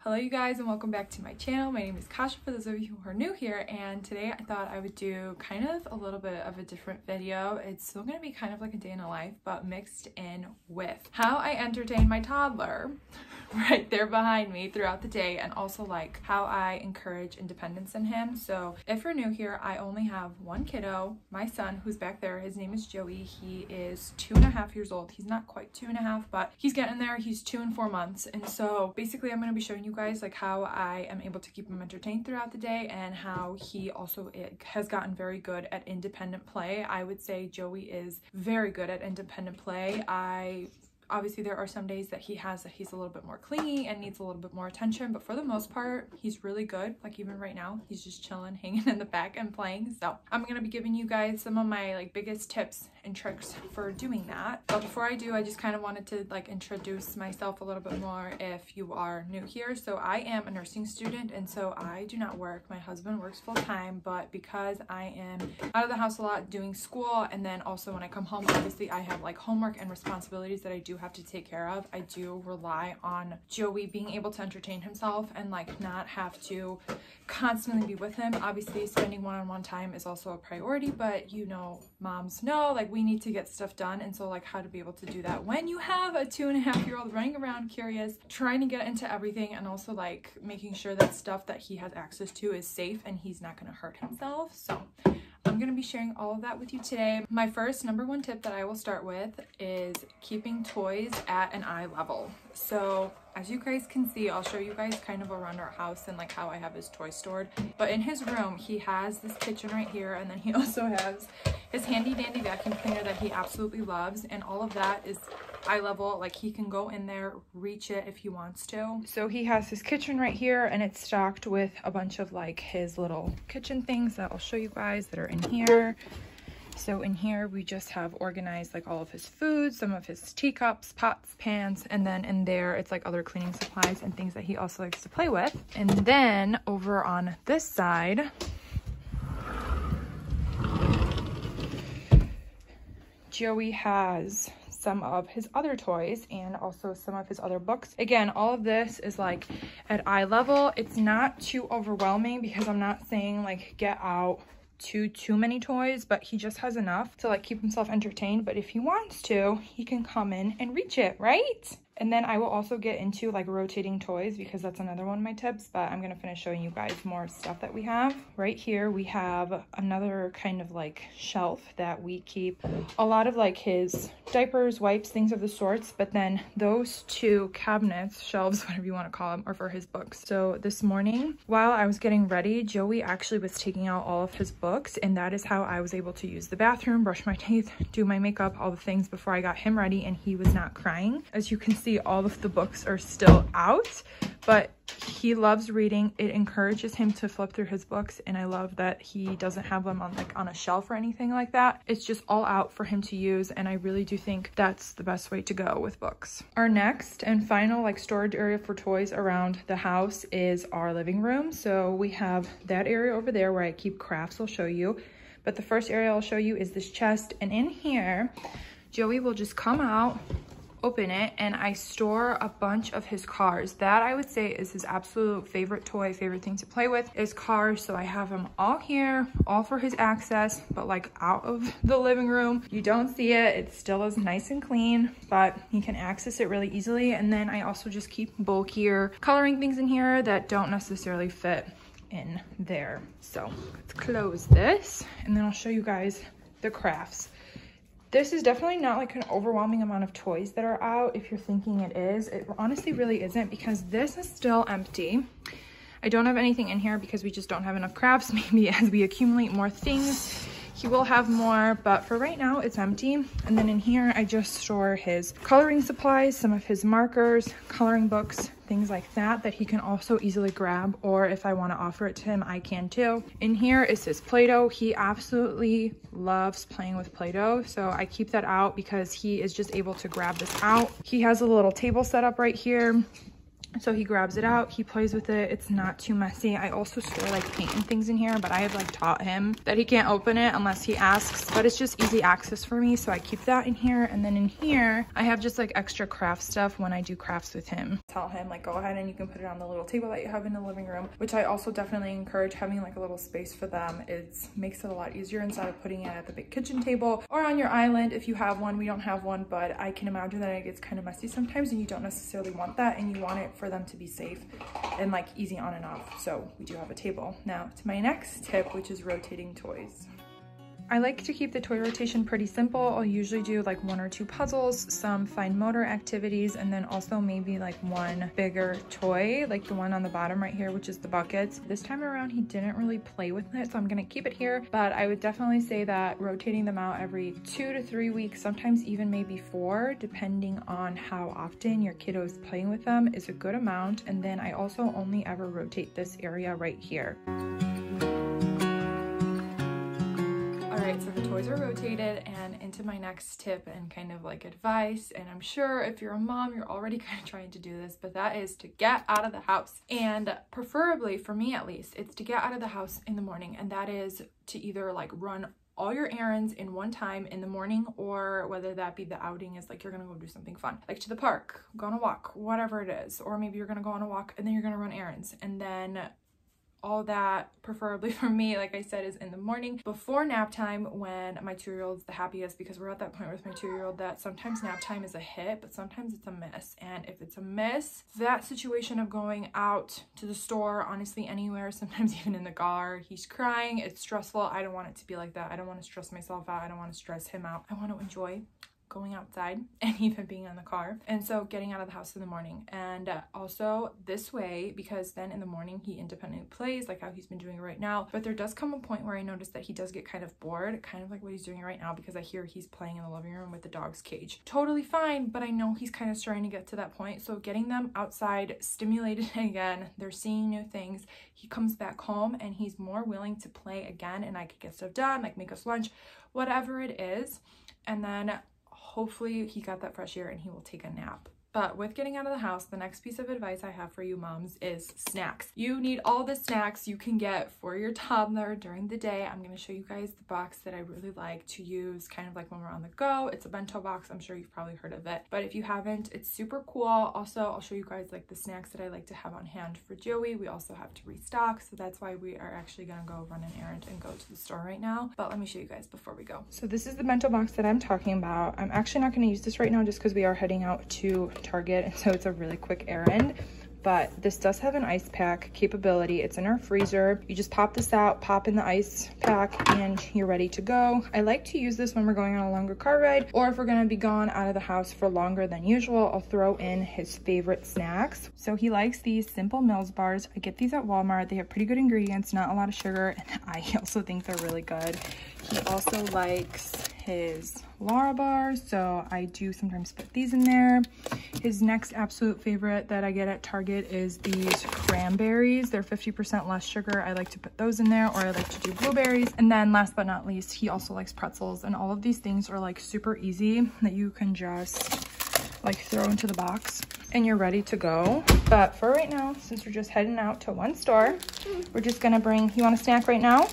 Hello you guys and welcome back to my channel. My name is Kasia for those of you who are new here, and today I thought I would do kind of a little bit of a different video. It's still going to be kind of like a day in a life, but mixed in with how I entertain my toddler right there behind me throughout the day, and also like how I encourage independence in him. So if you're new here, I only have one kiddo, my son, who's back there. His name is Joey. He is 2.5 years old. He's not quite 2.5, but he's getting there. He's 2 and 4 months. And so basically I'm going to be showing you guys like how I am able to keep him entertained throughout the day, and how he also has gotten very good at independent play. I would say Joey is very good at independent play. Obviously there are some days that he's a little bit more clingy and needs a little bit more attention, but for the most part he's really good. Like even right now he's just chilling, hanging in the back and playing. So I'm gonna be giving you guys some of my like biggest tips and tricks for doing that. But before I do, I just kind of wanted to like introduce myself a little bit more if you are new here. So I am a nursing student, and so I do not work. My husband works full-time, but because I am out of the house a lot doing school, and then also when I come home, obviously I have like homework and responsibilities that I do have to take care of. I do rely on Joey being able to entertain himself and like not have to constantly be with him. Obviously spending one-on-one time is also a priority, but you know, moms know like we need to get stuff done, and so like how to be able to do that when you have a 2.5-year-old running around curious, trying to get into everything, and also like making sure that stuff that he has access to is safe and he's not going to hurt himself. So I'm going to be sharing all of that with you today. My first #1 tip that I will start with is keeping toys at an eye level. So as you guys can see, I'll show you guys kind of around our house and like how I have his toys stored. But in his room, he has this kitchen right here, and then he also has his handy dandy vacuum cleaner that he absolutely loves, and all of that is eye level. Like he can go in there, reach it if he wants to. So he has his kitchen right here, and it's stocked with a bunch of like his little kitchen things that I'll show you guys that are in here. So in here we just have organized like all of his food, some of his teacups, pots, pans, and then in there it's like other cleaning supplies and things that he also likes to play with. And then over on this side, Joey has some of his other toys and also some of his other books. Again, all of this is like at eye level. It's not too overwhelming because I'm not saying like get out too many toys, but he just has enough to like keep himself entertained. But if he wants to, he can come in and reach it, right? And then I will also get into like rotating toys because that's another one of my tips, but I'm gonna finish showing you guys more stuff that we have. Right here we have another kind of like shelf that we keep a lot of like his diapers, wipes, things of the sorts, but then those two cabinets, shelves, whatever you want to call them, are for his books. So this morning while I was getting ready, Joey actually was taking out all of his books, and that is how I was able to use the bathroom, brush my teeth, do my makeup, all the things before I got him ready, and he was not crying. As you can see, all of the books are still out, but he loves reading. It encourages him to flip through his books, and I love that he doesn't have them on like on a shelf or anything like that. It's just all out for him to use, and I really do think that's the best way to go with books. Our next and final like storage area for toys around the house is our living room. So we have that area over there where I keep crafts. I'll show you, but the first area I'll show you is this chest, and in here Joey will just come out, open it, and I store a bunch of his cars. That I would say is his absolute favorite toy, favorite thing to play with is cars. So I have them all here, all for his access, but like out of the living room. You don't see it. It still is nice and clean, but he can access it really easily. And then I also just keep bulkier coloring things in here that don't necessarily fit in there. So let's close this, and then I'll show you guys the crafts. This is definitely not like an overwhelming amount of toys that are out if you're thinking it is. It honestly really isn't, because this is still empty. I don't have anything in here because we just don't have enough crafts. Maybe as we accumulate more things, he will have more, but for right now it's empty. And then in here I just store his coloring supplies, some of his markers, coloring books, things like that he can also easily grab, or if I want to offer it to him, I can too. In here is his Play-Doh. He absolutely loves playing with Play-Doh, so I keep that out because he is just able to grab this out. He has a little table set up right here. So he grabs it out, he plays with it. It's not too messy. I also store like paint and things in here, but I have like taught him that he can't open it unless he asks, but it's just easy access for me. So I keep that in here. And then in here, I have just like extra craft stuff when I do crafts with him. Tell him like, go ahead and you can put it on the little table that you have in the living room, which I also definitely encourage. Having like a little space for them. It makes it a lot easier instead of putting it at the big kitchen table or on your island if you have one. We don't have one, but I can imagine that it gets kind of messy sometimes and you don't necessarily want that, and you want it for them to be safe and like easy on and off. So we do have a table. Now to my next tip, which is rotating toys. I like to keep the toy rotation pretty simple. I'll usually do like 1 or 2 puzzles, some fine motor activities, and then also maybe like one bigger toy, like the one on the bottom right here, which is the buckets. This time around, he didn't really play with it, so I'm gonna keep it here, but I would definitely say that rotating them out every 2 to 3 weeks, sometimes even maybe 4, depending on how often your kiddo is playing with them, is a good amount. And then I also only ever rotate this area right here. Alright, so the toys are rotated, and into my next tip and kind of like advice, and I'm sure if you're a mom, you're already kind of trying to do this, but that is to get out of the house. And preferably, for me at least, it's to get out of the house in the morning, and that is to either like run all your errands in one time in the morning, or whether that be the outing is like you're gonna go do something fun, like to the park, go on a walk, whatever it is, or maybe you're gonna go on a walk and then you're gonna run errands, and then all that, preferably for me, like I said, is in the morning before nap time, when my 2-year-old's the happiest, because we're at that point with my 2-year-old that sometimes nap time is a hit, but sometimes it's a miss. And if it's a miss, that situation of going out to the store, honestly anywhere, sometimes even in the car, he's crying, it's stressful. I don't want it to be like that. I don't want to stress myself out. I don't want to stress him out. I want to enjoy going outside and even being in the car. And so getting out of the house in the morning, and also this way, because then in the morning he independently plays like how he's been doing right now. But there does come a point where I notice that he does get kind of bored, kind of like what he's doing right now, because I hear he's playing in the living room with the dog's cage. Totally fine, but I know he's kind of starting to get to that point. So getting them outside, stimulated again, they're seeing new things. He comes back home and he's more willing to play again, and I could get stuff done, like make us lunch, whatever it is. And then hopefully he got that fresh air and he will take a nap. But with getting out of the house, the next piece of advice I have for you moms is snacks. You need all the snacks you can get for your toddler during the day. I'm going to show you guys the box that I really like to use kind of like when we're on the go. It's a bento box. I'm sure you've probably heard of it, but if you haven't, it's super cool. Also, I'll show you guys like the snacks that I like to have on hand for Joey. We also have to restock, so that's why we are actually going to go run an errand and go to the store right now. But let me show you guys before we go. So this is the bento box that I'm talking about. I'm actually not going to use this right now just because we are heading out to Target, and so it's a really quick errand. But this does have an ice pack capability. It's in our freezer. You just pop this out, pop in the ice pack, and you're ready to go. I like to use this when we're going on a longer car ride, or if we're gonna be gone out of the house for longer than usual. I'll throw in his favorite snacks. So he likes these Simple Mills bars. I get these at Walmart. They have pretty good ingredients, not a lot of sugar, and I also think they're really good. He also likes his Lara bars, so I do sometimes put these in there. His next absolute favorite that I get at Target is these cranberries. They're 50% less sugar. I like to put those in there, or I like to do blueberries. And then last but not least, he also likes pretzels, and all of these things are like super easy that you can just like throw into the box and you're ready to go. But for right now, since we're just heading out to one store, we're just gonna bring, you want a snack right now?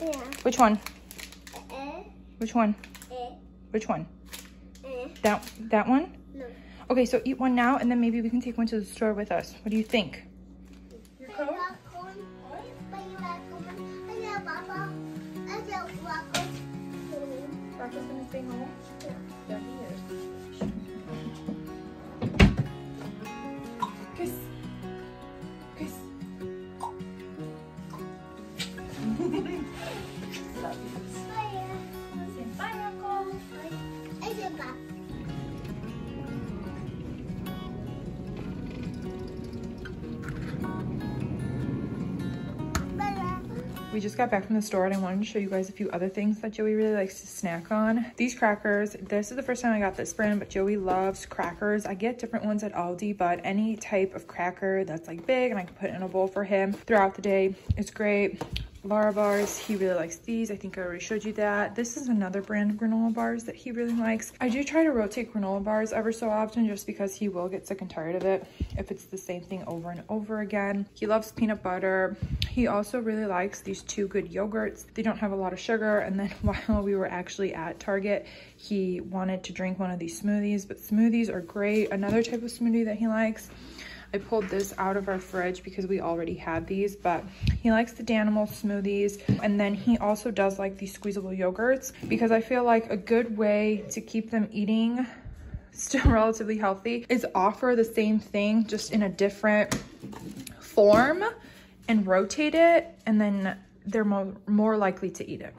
Yeah. Which one? Which one? Which one? That one? No. Okay, so eat one now, and then maybe we can take one to the store with us. What do you think? Your coat? Rocco's gonna stay home? Yeah, he is. Kiss. Kiss. Love you. We just got back from the store, and I wanted to show you guys a few other things that Joey really likes to snack on. These crackers, this is the first time I got this brand, but Joey loves crackers. I get different ones at Aldi, but any type of cracker that's like big and I can put it in a bowl for him throughout the day is great. Lara bars. He really likes these. I think I already showed you that. This is another brand of granola bars that he really likes. I do try to rotate granola bars ever so often just because he will get sick and tired of it if it's the same thing over and over again. He loves peanut butter. He also really likes these two good yogurts. They don't have a lot of sugar. And then while we were actually at Target, he wanted to drink one of these smoothies, but smoothies are great. Another type of smoothie that he likes, I pulled this out of our fridge because we already had these, but he likes the Danimal smoothies. And then he also does like these squeezable yogurts because I feel like a good way to keep them eating still relatively healthy is offer the same thing just in a different form and rotate it, and then they're more likely to eat it.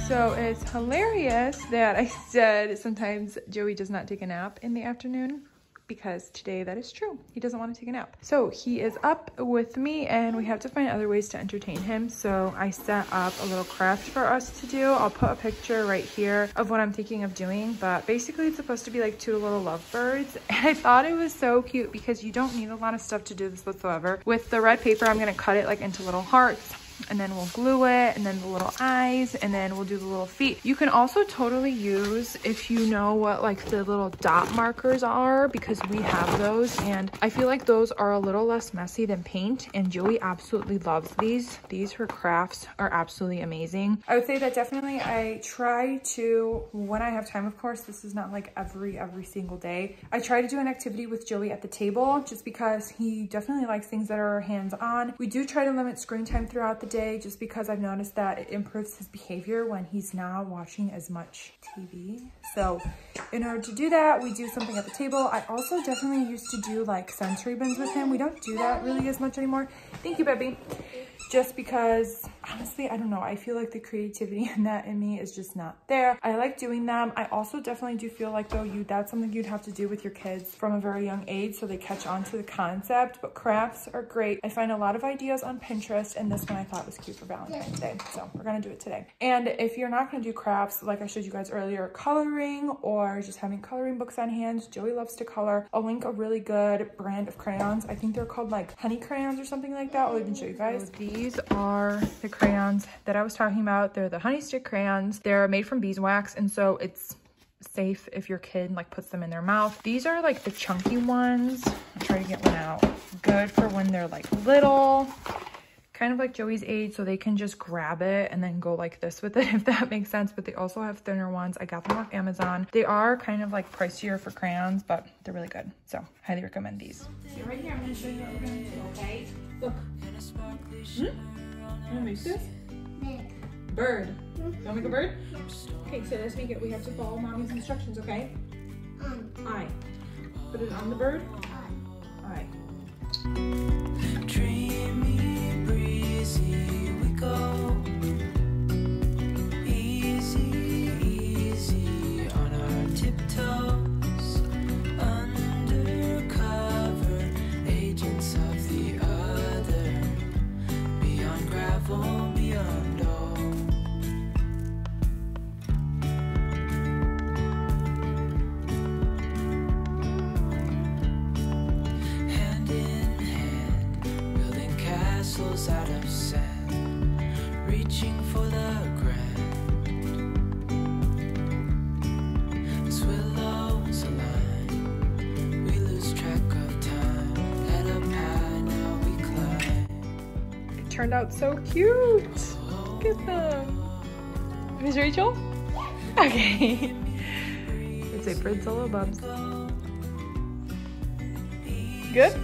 So it's hilarious that I said sometimes Joey does not take a nap in the afternoon, because today that is true. He doesn't want to take a nap. So he is up with me and we have to find other ways to entertain him. So I set up a little craft for us to do. I'll put a picture right here of what I'm thinking of doing, but basically it's supposed to be like two little lovebirds. And I thought it was so cute because you don't need a lot of stuff to do this whatsoever. With the red paper, I'm gonna cut it like into little hearts, and then we'll glue it, and then the little eyes, and then we'll do the little feet. You can also totally use, if you know what like the little dot markers are, because we have those, and I feel like those are a little less messy than paint, and Joey absolutely loves these. These, her crafts are absolutely amazing. I would say that definitely I try to, when I have time, of course, this is not like every single day, I try to do an activity with Joey at the table, just because he definitely likes things that are hands-on. We do try to limit screen time throughout the day, just because I've noticed that it improves his behavior when he's not watching as much TV. So in order to do that, we do something at the table. I also definitely used to do like sensory bins with him. We don't do that really as much anymore. Thank you, baby. Just because, honestly, I don't know. I feel like the creativity in that in me is just not there. I like doing them. I also definitely do feel like though that's something you'd have to do with your kids from a very young age so they catch on to the concept, but crafts are great. I find a lot of ideas on Pinterest, and this one I thought was cute for Valentine's Day. So we're gonna do it today. And if you're not gonna do crafts, like I showed you guys earlier, coloring or just having coloring books on hand, Joey loves to color. I'll link a really good brand of crayons. I think they're called like honey crayons or something like that. I'll even show you guys. These are the crayons that I was talking about. They're the honey stick crayons. They're made from beeswax, and so it's safe if your kid like puts them in their mouth. These are like the chunky ones. I'll try to get one out. Good for when they're like little, kind of like Joey's age, so they can just grab it and then go like this with it, if that makes sense. But they also have thinner ones. I got them off Amazon. They are kind of like pricier for crayons, but they're really good. So highly recommend these. So right here, I'm gonna show you what we're gonna do, okay? Look. Wanna make this? Bird. You wanna make a bird? Okay, so let's make it. We have to follow mommy's instructions, okay? I. Put it on the bird. I. Dreamy, breezy, we go. Easy, easy on our tiptoes. Undercover agents of the other. Beyond gravel, beyond all. Hand in hand, building castles out of sand, reaching for the grand. As willows align, we lose track of time. Head up high, now we climb. It turned out so cute. Look at them. Miss Rachel? Okay. It's a bird solo bumps. Good?